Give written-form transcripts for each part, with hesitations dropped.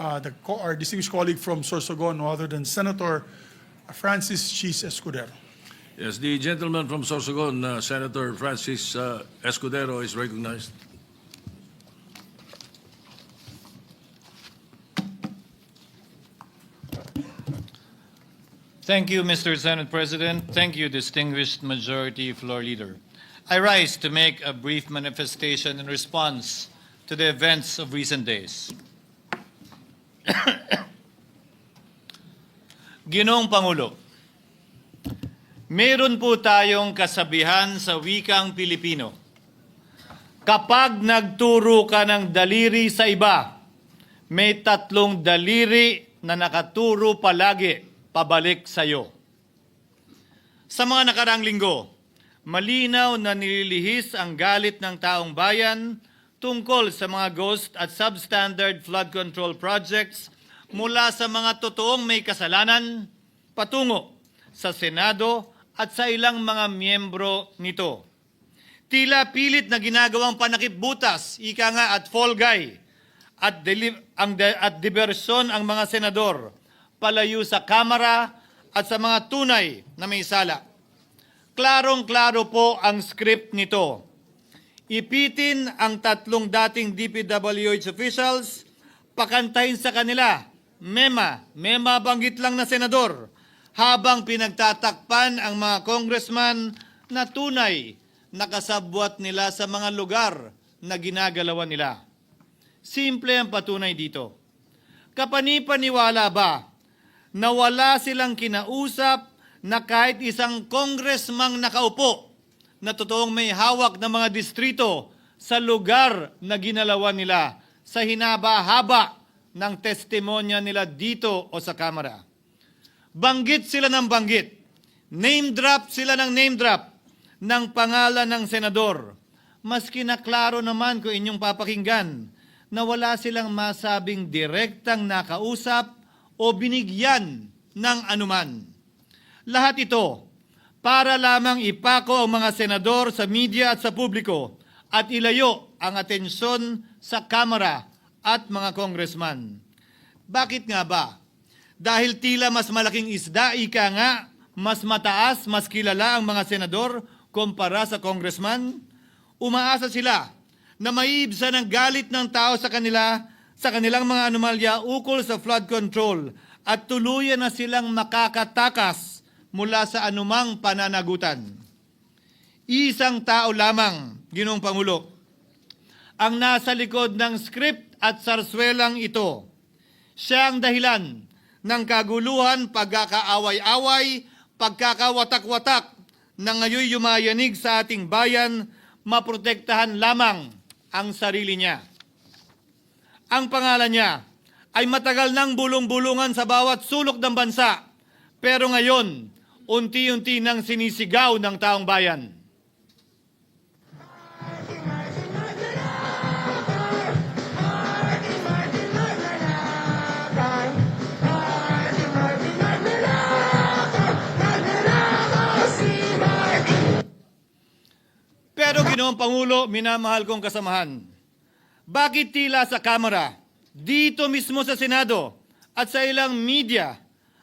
our distinguished colleague from Sorsogon, no other than Senator Francis Cheese Escudero. Yes, the gentleman from Sorsogon, Senator Francis Escudero, is recognized. Thank you, Mr. Senate President. Thank you, distinguished Majority Floor Leader. I rise to make a brief manifestation in response to the events of recent days. Ginoong Pangulo, meron po tayong kasabihan sa wikang Pilipino. Kapag nagturo ka ng daliri sa iba, may tatlong daliri na nakaturo palagi pabalik sa iyo. Sa mga nakaraang linggo, malinaw na nililihis ang galit ng taong bayan tungkol sa mga ghost at substandard flood control projects mula sa mga totoong may kasalanan patungo sa Senado at sa ilang mga miyembro nito. Tila pilit na ginagawang panakipbutas, ika nga at fall guy, at diversyon ang mga senador palayo sa Kamara at sa mga tunay na may sala. Klarong-klaro po ang script nito. Ipitin ang tatlong dating DPWH officials, pakantahin sa kanila, mema banggit lang na senador, habang pinagtatakpan ang mga congressman na tunay nakasabwat nila sa mga lugar na ginagalawan nila. Simple ang patunay dito. Kapanipaniwala ba na wala silang kinausap na kahit isang congressman nakaupo na totoong may hawak ng mga distrito sa lugar na ginalawan nila sa hinaba-haba ng testimonya nila dito o sa Kamara? Banggit sila ng banggit, name drop sila ng name drop ng pangalan ng senador. Maski na klaro naman kung inyong papakinggan na wala silang masabing direktang nakausap o binigyan ng anuman. Lahat ito para lamang ipako ang mga senador sa media at sa publiko at ilayo ang atensyon sa Kamara at mga congressman. Bakit nga ba? Dahil tila mas malaking isda, ika nga, mas mataas, mas kilala ang mga senador kumpara sa congressman? Umaasa sila na maiibsan ang galit ng tao sa kanilang mga anomalya ukol sa flood control at tuluyan na silang makakatakas mula sa anumang pananagutan. Isang tao lamang, Ginoong Pangulo, ang nasa likod ng script at sarswelang ito. Siya ang dahilan ng kaguluhan, pagkakaaway-away, pagkakawatak-watak na ngayon yumayanig sa ating bayan, maprotektahan lamang ang sarili niya. Ang pangalan niya ay matagal nang bulong-bulungan sa bawat sulok ng bansa, pero ngayon, unti-unti nang sinisigaw ng taong bayan. Pero Ginoong Pangulo, minamahal kong kasamahan, bakit tila sa Kamara, dito mismo sa Senado at sa ilang media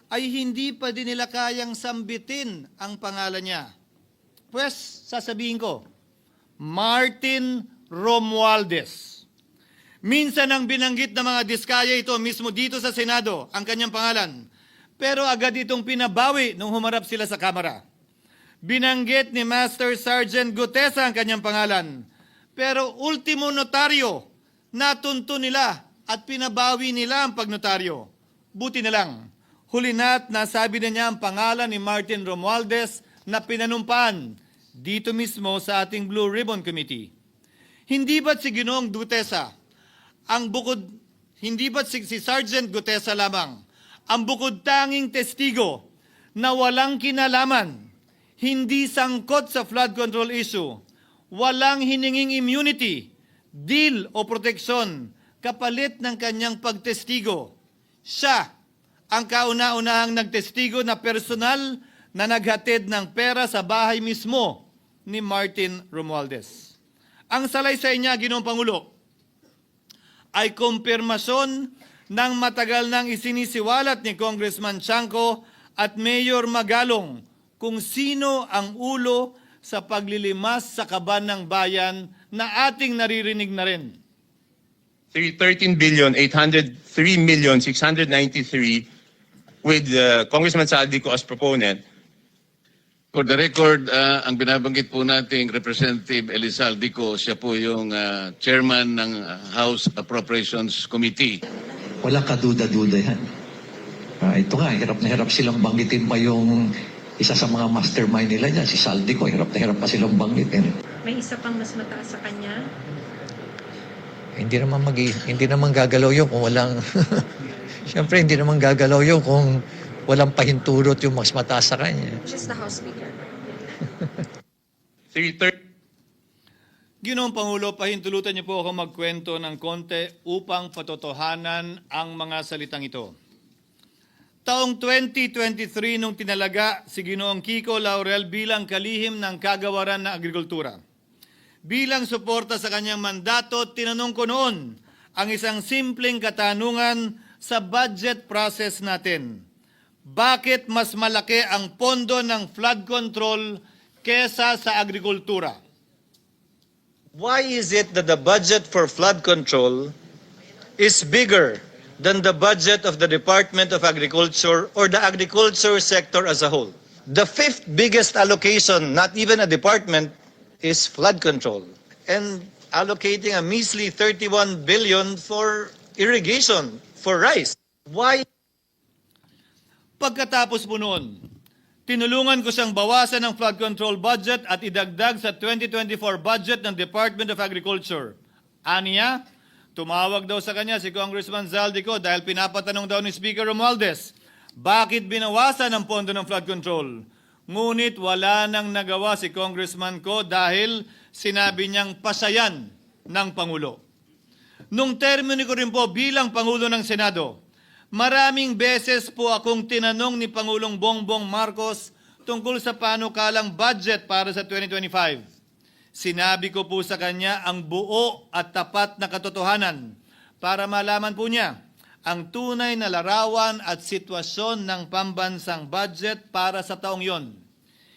ay hindi pa din nila kayang sambitin ang pangalan niya? Pues, sasabihin ko, Martin Romualdez. Minsan ang binanggit ng mga diskaya ito mismo dito sa Senado, ang kanyang pangalan. Pero agad itong pinabawi nung humarap sila sa Kamara. Binanggit ni Master Sergeant Gutesa ang kanyang pangalan. Pero ultimo notaryo, natunto nila at pinabawi nila ang pagnotaryo. Buti na lang, huli na't nasabi na niya ang pangalan ni Martin Romualdez na pinanumpaan dito mismo sa ating Blue Ribbon Committee. Hindi ba't si Ginoong Gutesa, hindi ba't si Sergeant Gutesa lamang, ang bukod tanging testigo na walang kinalaman, hindi sangkot sa flood control issue, walang hininging immunity, deal o proteksyon kapalit ng kanyang pagtestigo. Siya ang kauna-unahang nagtestigo na personal na naghatid ng pera sa bahay mismo ni Martin Romualdez. Ang salaysay niya, Ginoong Pangulo, ay kumpirmasyon ng matagal nang isinisiwalat ni Congressman Chanco at Mayor Magalong kung sino ang ulo sa paglilimas sa kaban ng bayan na ating naririnig na rin. 13,803,693 with Congressman Saldico as proponent. For the record, ang binabanggit po nating Representative Elizalde siya po yung chairman ng House Appropriations Committee. Walang kaduda-duda yan. Ito nga, hirap na hirap silang banggitin pa yung isa sa mga mastermind nila dyan, si Saldico. Hirap na hirap pa silang banggitin. May isa pang mas mataas sa kanya? Hindi naman gagalaw yun kung walang... Siyempre, hindi naman gagalaw yun kung walang pahintulot yung mas mataas sa kanya. Just the House Speaker. 330 Ginoong Pangulo, pahintulutan niyo po ako magkwento ng konti upang patotohanan ang mga salitang ito. Taong 2023 nung tinalaga si Ginoong Kiko Laurel bilang kalihim ng kagawaran ng agrikultura. Bilang suporta sa kanyang mandato, tinanong ko noon ang isang simpleng katanungan sa budget process natin. Bakit mas malaki ang pondo ng flood control kesa sa agrikultura? Why is it that the budget for flood control is bigger than the budget of the Department of Agriculture or the agriculture sector as a whole? The fifth biggest allocation, not even a department, is flood control. And allocating a measly 31 billion for irrigation, for rice. Why? Pagkatapos po noon, tinulungan ko siyang bawasan ng flood control budget at idagdag sa 2024 budget ng Department of Agriculture. Aniya, tumawag daw sa kanya si Congressman Zaldico dahil pinapatanong daw ni Speaker Romualdez, bakit binawasan ang pondo ng flood control? Ngunit wala nang nagawa si Congressman ko dahil sinabi niyang pasayan ng Pangulo. Nung termino ko rin po bilang Pangulo ng Senado, maraming beses po akong tinanong ni Pangulong Bongbong Marcos tungkol sa panukalang budget para sa 2025. Sinabi ko po sa kanya ang buo at tapat na katotohanan para malaman po niya ang tunay na larawan at sitwasyon ng pambansang budget para sa taong yon.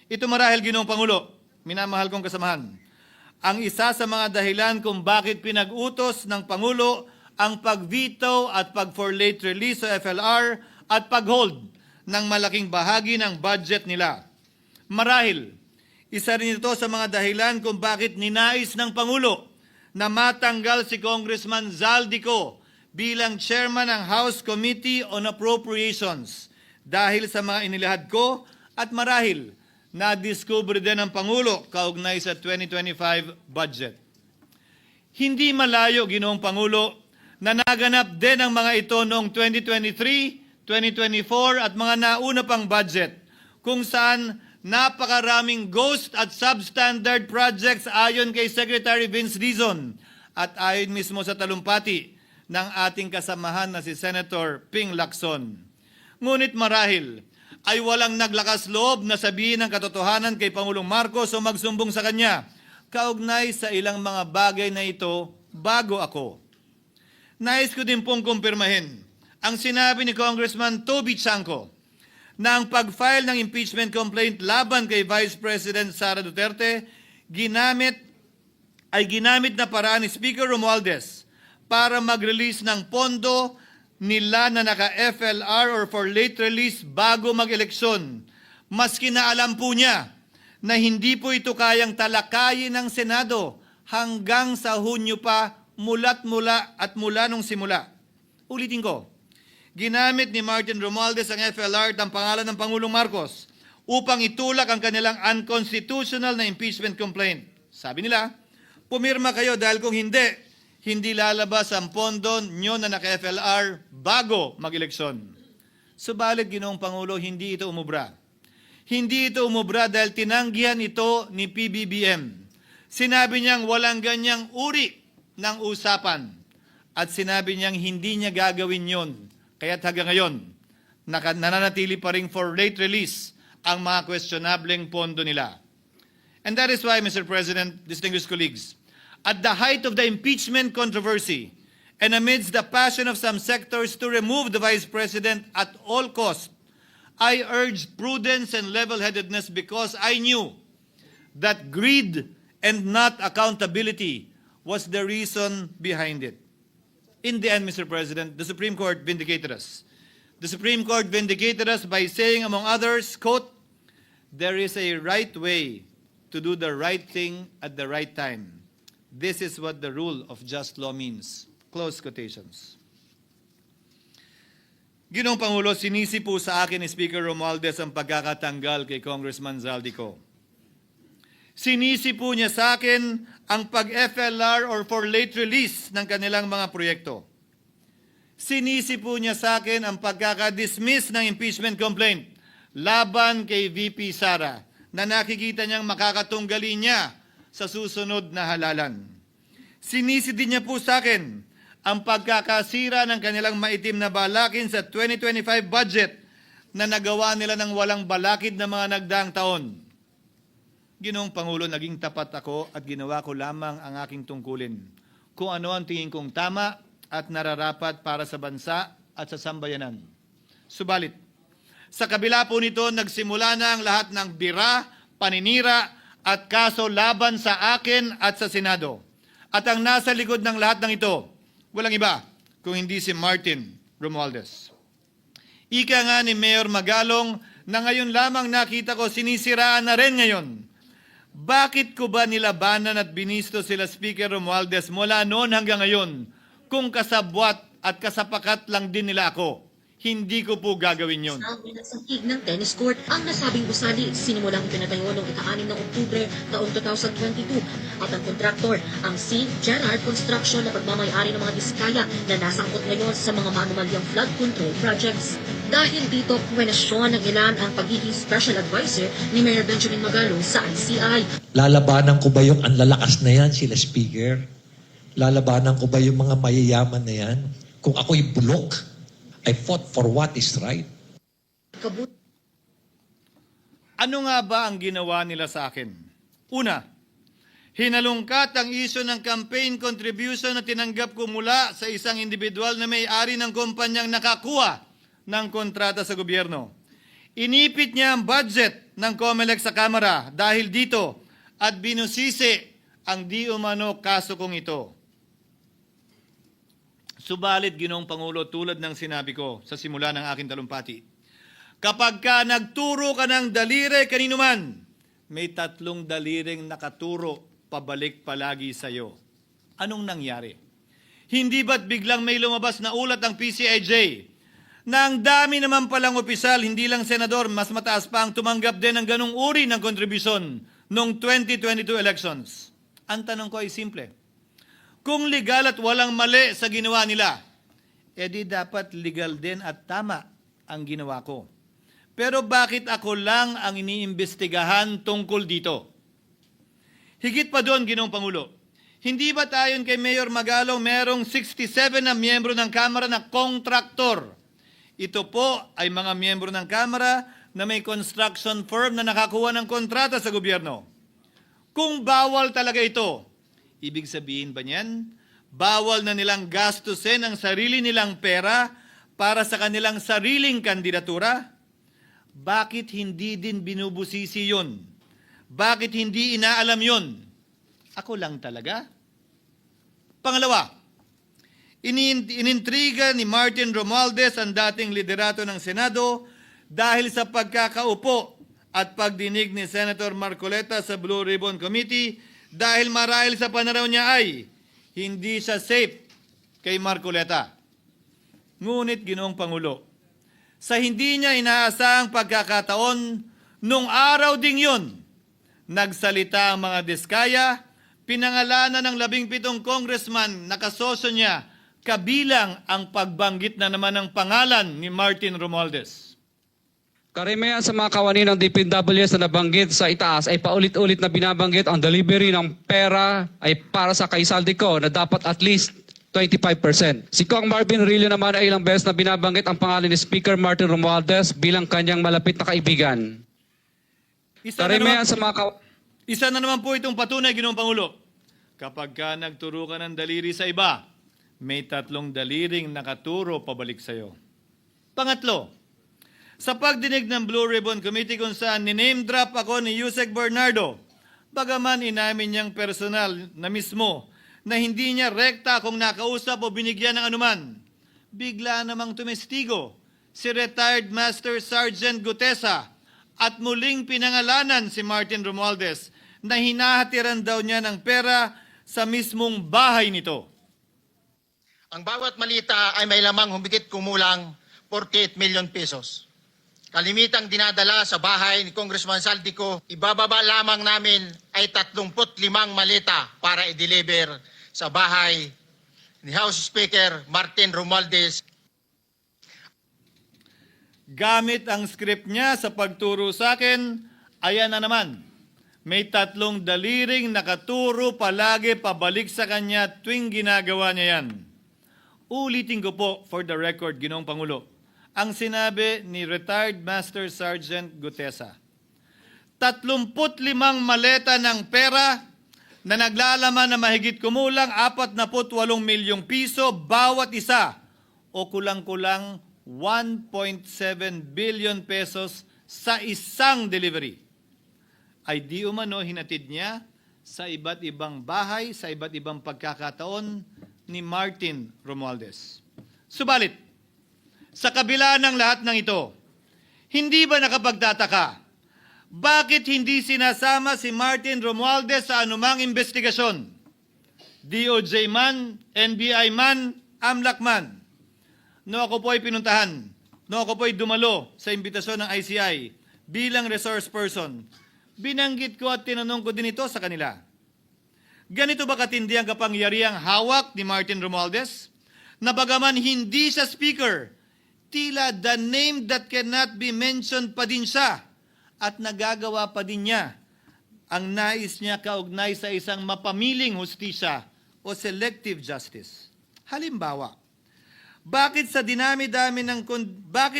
Ito marahil, Ginoong Pangulo, minamahal kong kasamahan, ang isa sa mga dahilan kung bakit pinag-utos ng Pangulo ang pag-veto at pag-for late release sa FLR at pag-hold ng malaking bahagi ng budget nila. Marahil, isa rin ito sa mga dahilan kung bakit ninais ng Pangulo na matanggal si Congressman Zaldico bilang chairman ng House Committee on Appropriations dahil sa mga inilahad ko at marahil na-discover din ng Pangulo kaugnay sa 2025 budget. Hindi malayo, Ginoong Pangulo, na naganap din ang mga ito noong 2023, 2024 at mga nauna pang budget kung saan napakaraming ghost at substandard projects ayon kay Secretary Vince Dizon at ayon mismo sa talumpati ng ating kasamahan na si Senator Ping Lacson. Ngunit marahil ay walang naglakas loob na sabihin ang katotohanan kay Pangulong Marcos o magsumbong sa kanya kaugnay sa ilang mga bagay na ito bago ako. Nais ko din pong kumpirmahin ang sinabi ni Congressman Toby Chanco na ang pag-file ng impeachment complaint laban kay Vice President Sara Duterte ginamit na paraan ni Speaker Romualdez para mag-release ng pondo nila na naka-FLR or for late release bago mag-eleksyon. Maski na alam po niya na hindi po ito kayang talakayin ng Senado hanggang sa Hunyo pa mula nung simula. Ulitin ko, ginamit ni Martin Romualdez ang FLR at ang pangalan ng Pangulong Marcos upang itulak ang kanilang unconstitutional na impeachment complaint. Sabi nila, pumirma kayo dahil kung hindi lalabas ang pondo nyo na naka-FLR bago mag-eleksyon. Subalit, Ginoong Pangulo, hindi ito umubra. Hindi ito umubra dahil tinanggihan ito ni PBBM. Sinabi niyang walang ganyang uri ng usapan at sinabi niyang hindi niya gagawin yon. Kaya't hanggang ngayon, nananatili pa rin for late release ang mga questionableng pondo nila. And that is why, Mr. President, distinguished colleagues, at the height of the impeachment controversy and amidst the passion of some sectors to remove the Vice President at all costs, I urged prudence and level-headedness because I knew that greed and not accountability was the reason behind it. In the end, Mr. President, the Supreme Court vindicated us. The Supreme Court vindicated us by saying, among others, quote, "There is a right way to do the right thing at the right time. This is what the rule of just law means." Close quotations. Ginoong Pangulo, sinisi po sa akin ni Speaker Romualdez ang pagkakatanggal kay Congressman Zaldico. Sinisi po niya sa akin ang pag-FLR or for late release ng kanilang mga proyekto. Sinisi po niya sa akin ang pagkakadismiss ng impeachment complaint laban kay VP Sara na nakikita niyang makakatunggali niya sa susunod na halalan. Sinisi din niya po sa akin ang pagkakasira ng kanilang maitim na balakin sa 2025 budget na nagawa nila ng walang balakid na mga nagdaang taon. Ginoong Pangulo, naging tapat ako at ginawa ko lamang ang aking tungkulin. Kung ano ang tingin kong tama at nararapat para sa bansa at sa sambayanan. Subalit, sa kabila po nito, nagsimula na ang lahat ng bira, paninira at kaso laban sa akin at sa Senado. At ang nasa likod ng lahat ng ito, walang iba kung hindi si Martin Romualdez. Ika nga ni Mayor Magalong na ngayon lamang nakita ko sinisiraan na rin ngayon. Bakit ko ba nilabanan at binisto sila Speaker Romualdez mula noon hanggang ngayon kung kasabwat at kasapakat lang din nila ako? Hindi ko po gagawin yon. Ang pinagsangkig ng tennis court, ang nasabing gusali sinimulang pinatayo noong ika-6 ng Oktubre taong 2022 at ang kontraktor, ang St. Gerard Construction na pagmamayari ng mga diskaya na nasangkot ngayon sa mga maanumalyang flood control projects. Dahil dito, kwenasyon ng ilan ang pagiging special advisor ni Mayor Benjamin Magalong sa ICI. Lalabanan ko ba yung ang lalakas na yan, sila Speaker? Lalabanan ko ba yung mga mayayaman na yan? Kung ako'y bulok, I fought for what is right. Ano nga ba ang ginawa nila sa akin? Una, hinalungkat ang isyo ng campaign contribution na tinanggap ko mula sa isang individual na may-ari ng kumpanyang nakakuha ng kontrata sa gobyerno. Inipit niya ang budget ng COMELEC sa Kamara dahil dito at binusisi ang di umano kaso kong ito. Subalit, Ginoong Pangulo, tulad ng sinabi ko sa simula ng aking talumpati, kapag ka nagturo ka ng daliri kanino man, may 3 daliring nakaturo pabalik palagi sa iyo. Anong nangyari? Hindi ba't biglang may lumabas na ulat ng PCIJ na ang dami naman palang opisyal, hindi lang senador, mas mataas pa ang tumanggap din ng ganung uri ng kontribusyon noong 2022 elections? Ang tanong ko ay simple. Kung legal at walang mali sa ginawa nila, edi dapat legal din at tama ang ginawa ko. Pero bakit ako lang ang iniimbestigahan tungkol dito? Higit pa doon, Ginoong Pangulo, hindi ba tayon kay Mayor Magalong merong 67 na miyembro ng Kamara na kontraktor? Ito po ay mga miyembro ng Kamara na may construction firm na nakakuha ng kontrata sa gobyerno. Kung bawal talaga ito, ibig sabihin ba niyan, bawal na nilang gastusin ang sarili nilang pera para sa kanilang sariling kandidatura? Bakit hindi din binubusisi yun? Bakit hindi inaalam yun? Ako lang talaga? Pangalawa, inintriga ni Martin Romualdez ang dating liderato ng Senado dahil sa pagkakaupo at pagdinig ni Senator Marcoleta sa Blue Ribbon Committee dahil marahil sa pananaw niya ay hindi siya safe kay Marcoleta. Ngunit, Ginoong Pangulo, sa hindi niya inaasahang pagkakataon, nung araw ding yun, nagsalita ang mga diskaya, pinangalanan ng 17 congressman na kasosyo niya, kabilang ang pagbanggit na naman ng pangalan ni Martin Romualdez. Karamihan sa mga kawani ng DPWH na nabanggit sa itaas ay paulit-ulit na binabanggit ang delivery ng pera ay para sa kay Zaldico na dapat at least 25%. Si Kong Marvin Rillo naman ay ilang beses na binabanggit ang pangalan ni Speaker Martin Romualdez bilang kanyang malapit na kaibigan. Isa na naman po itong patunay, Ginoong Pangulo. Kapag ka nagturo ka ng daliri sa iba, may 3 daliring nakaturo pabalik sa'yo. Pangatlo, sa pagdinig ng Blue Ribbon Committee kung saan niname drop ako ni Yusek Bernardo, bagaman inamin niyang personal na mismo na hindi niya rekta kung nakausap o binigyan ng anuman, bigla namang tumestigo si retired Master Sergeant Gutesa at muling pinangalanan si Martin Romualdez na hinahatiran daw niya ng pera sa mismong bahay nito. Ang bawat malita ay may lamang humigit kumulang 48 million pesos. Kalimitang dinadala sa bahay ni Congressman Saldico, ibababa lamang namin ay 35 malita para i-deliver sa bahay ni House Speaker Martin Romualdez. Gamit ang script niya sa pagturo sa akin, ayan na naman. May 3 daliring nakaturo palagi pabalik sa kanya tuwing ginagawa niya yan. Ulitin ko po for the record, Ginoong Pangulo, ang sinabi ni retired Master Sergeant Gutesa. 35 maleta ng pera na naglalaman na mahigit kumulang 48 milyong piso bawat isa o kulang-kulang 1.7 billion pesos sa isang delivery. Ay di umano hinatid niya sa iba't ibang bahay, sa iba't ibang pagkakataon ni Martin Romualdez. Subalit, sa kabila ng lahat ng ito, hindi ba nakapagtataka? Bakit hindi sinasama si Martin Romualdez sa anumang investigasyon? DOJ man, NBI man, AMLAC man. No ako po ay pinuntahan, no ako po ay dumalo sa imbitasyon ng ICI bilang resource person, binanggit ko at tinanong ko din ito sa kanila. Ganito ba katindi ang kapangyarihang hawak ni Martin Romualdez? Na bagaman hindi siya speaker, tila the name that cannot be mentioned pa din siya at nagagawa pa din niya ang nais niya kaugnay sa isang mapamiling hustisya o selective justice. Halimbawa, bakit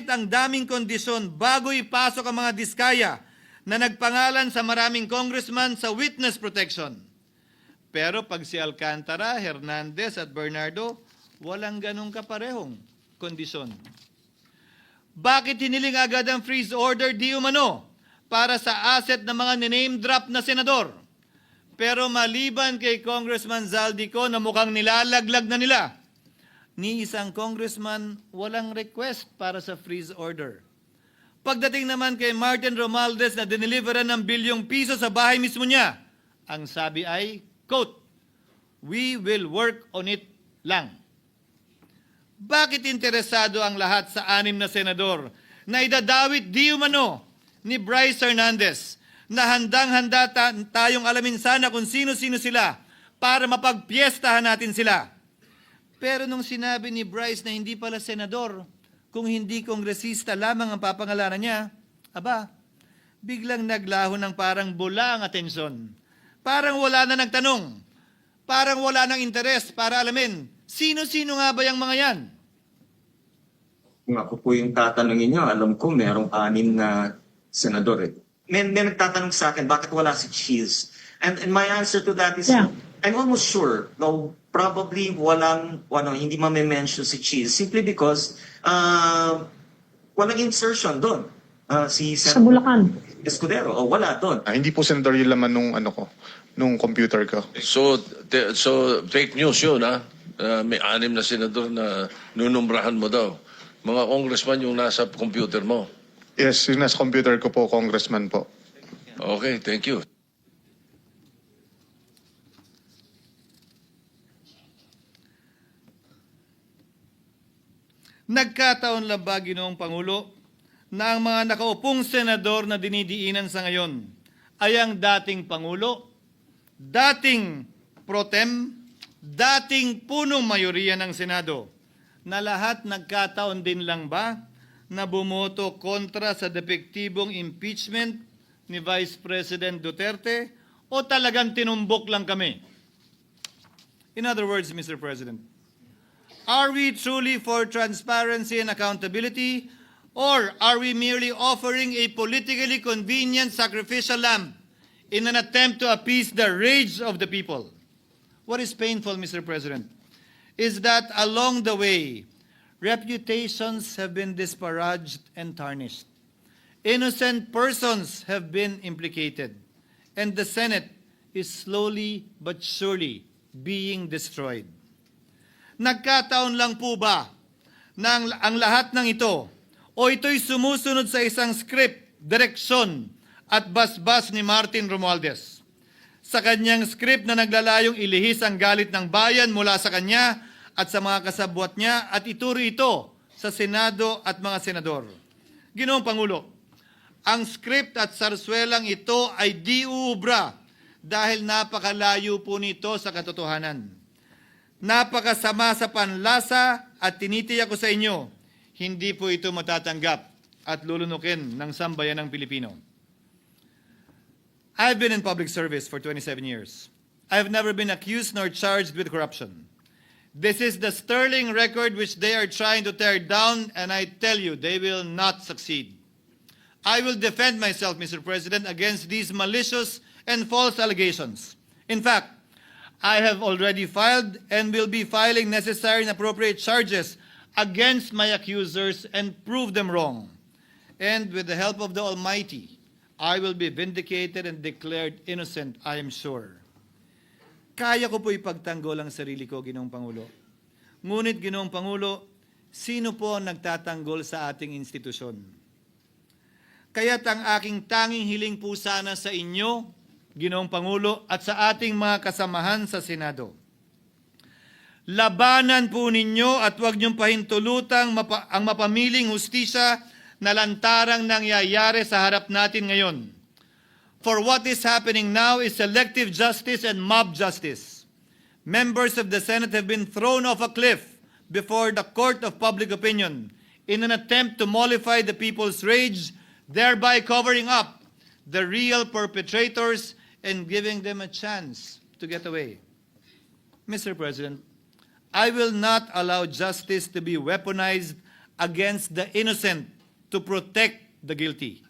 ang daming kondisyon bago ipasok ang mga diskaya na nagpangalan sa maraming congressman sa witness protection? Pero pag si Alcantara, Hernandez at Bernardo, walang ganong kaparehong kondisyon. Bakit hiniling agad ang freeze order di umano para sa asset ng mga name drop na senador? Pero maliban kay Congressman Zaldico na mukhang nilalaglag na nila, ni isang congressman walang request para sa freeze order. Pagdating naman kay Martin Romualdez na dineliveran ng bilyong piso sa bahay mismo niya, ang sabi ay, quote, "We will work on it lang." Bakit interesado ang lahat sa 6 na senador na idadawit di umano ni Bryce Hernandez na handang-handa tayong alamin sana kung sino-sino sila para mapagpiestahan natin sila? Pero nung sinabi ni Bryce na hindi pala senador, kung hindi kongresista lamang ang papangalanan niya, aba, biglang naglaho ng parang bula ang atensyon. Parang wala na nagtanong. Parang wala nang interes para alamin, sino-sino nga ba yung mga yan? Kung ako po yung tatanungin nyo, alam ko merong 6 na senador eh. May nagtatanong sa akin, bakit wala si Cheese? And my answer to that is, I'm almost sure, though probably hindi mame-mention si Cheese, simply because walang insertion doon. Si Senator Bulacan Escudero, wala doon. Hindi po senador yung laman nung computer ko. So fake news yun, ha? May 6 na senador na nunumbrahan mo daw. Mga congressman yung nasa computer mo. Yes, yung nasa computer ko po, congressman po. Okay, thank you. Nagkataon lang ba, Ginoong Pangulo, na ang mga nakaupong senador na dinidiinan sa ngayon ay ang dating Pangulo, dating pro tem, dating punong mayoriya ng Senado, na lahat nagkataon din lang ba na bumoto kontra sa depektibong impeachment ni Vice President Duterte o talagang tinumbok lang kami? In other words, Mr. President, are we truly for transparency and accountability, or are we merely offering a politically convenient sacrificial lamb in an attempt to appease the rage of the people? What is painful, Mr. President, is that along the way, reputations have been disparaged and tarnished. Innocent persons have been implicated, and the Senate is slowly but surely being destroyed. Nagkataon lang po ba na ang lahat ng ito o ito'y sumusunod sa isang script, direksyon at basbas ni Martin Romualdez? Sa kanyang script na naglalayong ilihis ang galit ng bayan mula sa kanya at sa mga kasabwat niya at ituro ito sa Senado at mga senador. Ginoong Pangulo, ang script at sarswelang ito ay di uubra dahil napakalayo po nito sa katotohanan. Napakasama sa panlasa at tinitiyak ko sa inyo, hindi po ito matatanggap at lulunukin ng sambayanang Pilipino. I've been in public service for 27 years. I've never been accused nor charged with corruption. This is the sterling record which they are trying to tear down, and I tell you, they will not succeed. I will defend myself, Mr. President, against these malicious and false allegations. In fact, I have already filed and will be filing necessary and appropriate charges against my accusers and prove them wrong. And with the help of the Almighty, I will be vindicated and declared innocent, I am sure. Kaya ko po ipagtanggol ang sarili ko, Ginoong Pangulo. Ngunit, Ginoong Pangulo, sino po ang nagtatanggol sa ating institusyon? Kaya't ang aking tanging hiling po sana sa inyo, Ginoong Pangulo, at sa ating mga kasamahan sa Senado. Labanan po ninyo at huwag niyong pahintulutang ang mapamiling hustisya na lantarang nangyayari sa harap natin ngayon. For what is happening now is selective justice and mob justice. Members of the Senate have been thrown off a cliff before the court of public opinion in an attempt to mollify the people's rage, thereby covering up the real perpetrators and giving them a chance to get away. Mr. President, I will not allow justice to be weaponized against the innocent to protect the guilty,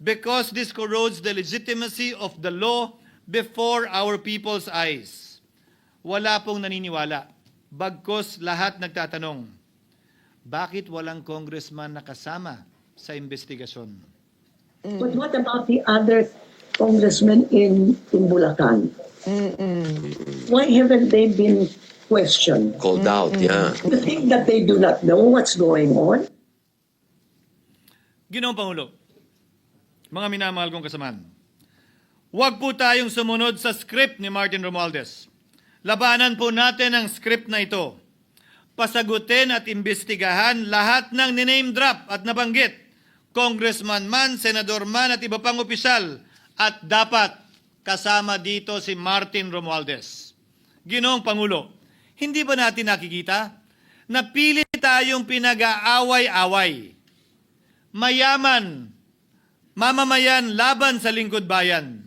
because this corrodes the legitimacy of the law before our people's eyes. Wala pong naniniwala, bagkus lahat nagtatanong, bakit walang congressman nakasama sa investigasyon? But what about the other congressmen in Bulacan? Why haven't they been questioned? Called out, yeah. You think that they do not know what's going on? Ginoong Pangulo, mga minamahal kong kasamahan, huwag po tayong sumunod sa script ni Martin Romualdez. Labanan po natin ang script na ito. Pasagutin at imbestigahan lahat ng niname drop at nabanggit, congressman man, senador man at iba pang opisyal, at dapat kasama dito si Martin Romualdez. Ginoong Pangulo, hindi ba natin nakikita na pili tayong pinag-aaway-away? Mayaman, mamamayan laban sa lingkod bayan,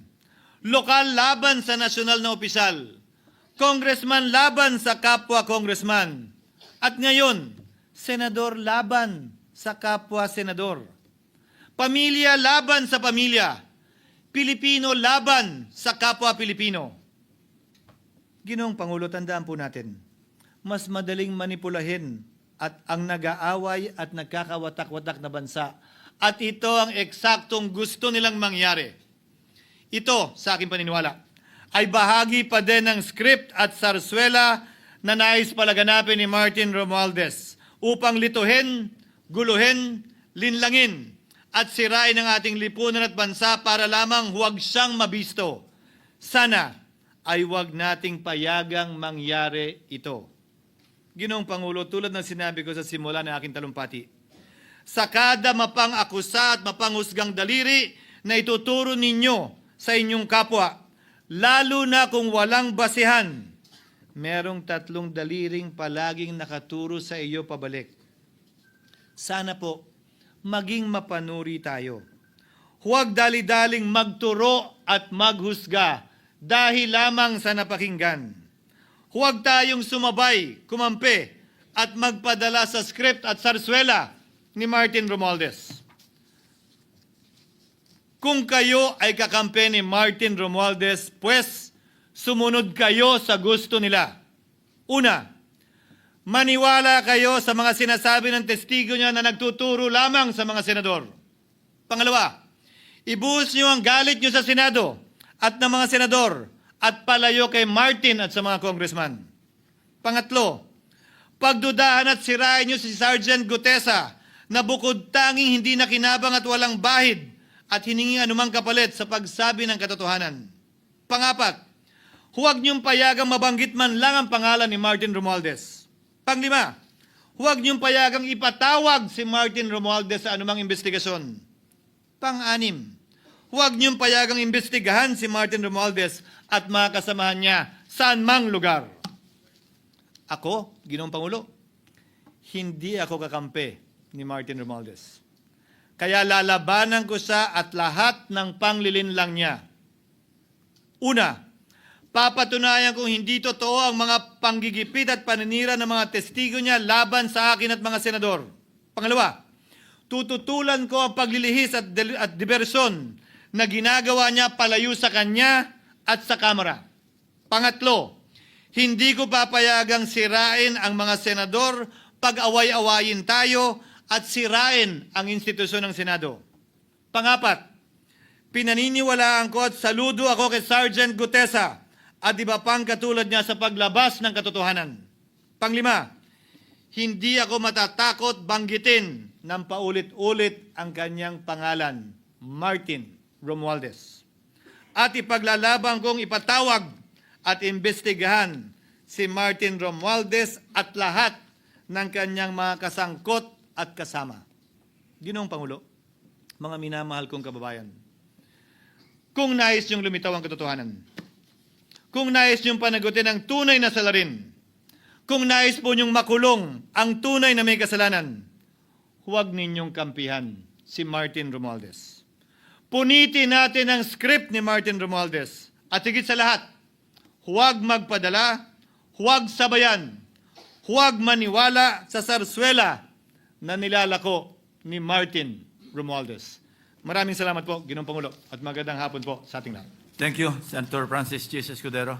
lokal laban sa nasyonal na opisyal, congressman laban sa kapwa congressman, at ngayon, senador laban sa kapwa senador, pamilya laban sa pamilya, Pilipino laban sa kapwa Pilipino. Ginoong Pangulo, tandaan po natin, mas madaling manipulahin at ang nag-aaway at nagkakawatak-watak na bansa. At ito ang eksaktong gusto nilang mangyari. Ito, sa aking paniniwala, ay bahagi pa din ng script at sarswela na nais palaganapin ni Martin Romualdez upang lituhin, guluhin, linlangin at sirain ang ating lipunan at bansa para lamang huwag siyang mabisto. Sana ay huwag nating payagang mangyari ito. Ginoong Pangulo, tulad ng sinabi ko sa simula ng aking talumpati, sa kada mapang-akusa at mapanghusgang daliri na ituturo ninyo sa inyong kapwa, lalo na kung walang basehan, merong 3 daliring palaging nakaturo sa iyo pabalik. Sana po, maging mapanuri tayo. Huwag dali-daling magturo at maghusga dahil lamang sa napakinggan. Huwag tayong sumabay, kumampi, at magpadala sa script at sarswela ni Martin Romualdez. Kung kayo ay kakampi ni Martin Romualdez, pues sumunod kayo sa gusto nila. Una, Maniwala kayo sa mga sinasabi ng testigo niya na nagtuturo lamang sa mga senador. Pangalawa, ibuhos niyo ang galit niyo sa Senado at ng mga senador at palayo kay Martin at sa mga congressman. Pangatlo, pagdudahan at sirain niyo si Sergeant Gutesa na bukod tanging hindi nakinabang at walang bahid at hiningi anumang kapalit sa pagsabi ng katotohanan. Pangapat, huwag niyong payagang mabanggit man lang ang pangalan ni Martin Romualdez. Panglima, huwag niyong payagang ipatawag si Martin Romualdez sa anumang investigasyon. Pang-anim, huwag niyong payagang imbestigahan si Martin Romualdez at mga kasamahan niya saan mang lugar. Ako, Ginoong Pangulo, hindi ako kakampi ni Martin Romualdez. Kaya lalabanan ko siya at lahat ng panglilinlang niya. Una, papatunayan kong hindi totoo ang mga panggigipit at paninira ng mga testigo niya laban sa akin at mga senador. Pangalawa, tututulan ko ang paglilihis at diversyon na ginagawa niya palayo sa kanya at sa Kamara. Pangatlo, hindi ko papayagang sirain ang mga senador pag away-awayin tayo at sirain ang institusyon ng Senado. Pangapat, pinaniniwalaan ko at saludo ako kay Sergeant Gutesa at iba pang katulad niya sa paglabas ng katotohanan. Panglima, hindi ako matatakot banggitin ng paulit-ulit ang kanyang pangalan, Martin Romualdez. At ipaglalaban kong ipatawag at imbestigahan si Martin Romualdez at lahat ng kanyang mga kasangkot at kasama. Ginoong Pangulo, mga minamahal kong kababayan, kung nais niyong lumitaw ang katotohanan, kung nais niyong panagutin ang tunay na salarin, kung nais po niyong makulong ang tunay na may kasalanan, huwag ninyong kampihan si Martin Romualdez. Punitin natin ang script ni Martin Romualdez. At higit sa lahat, huwag magpadala, huwag sabayan, huwag maniwala sa sarswela na nilalako ni Martin Romualdez. Maraming salamat po, Ginoong Pangulo, at magandang hapon po sa ating lahat. Thank you, Senator Francis Chis Escudero.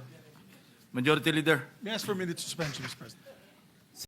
Majority Leader. May I ask for a minute suspension, Mr. President?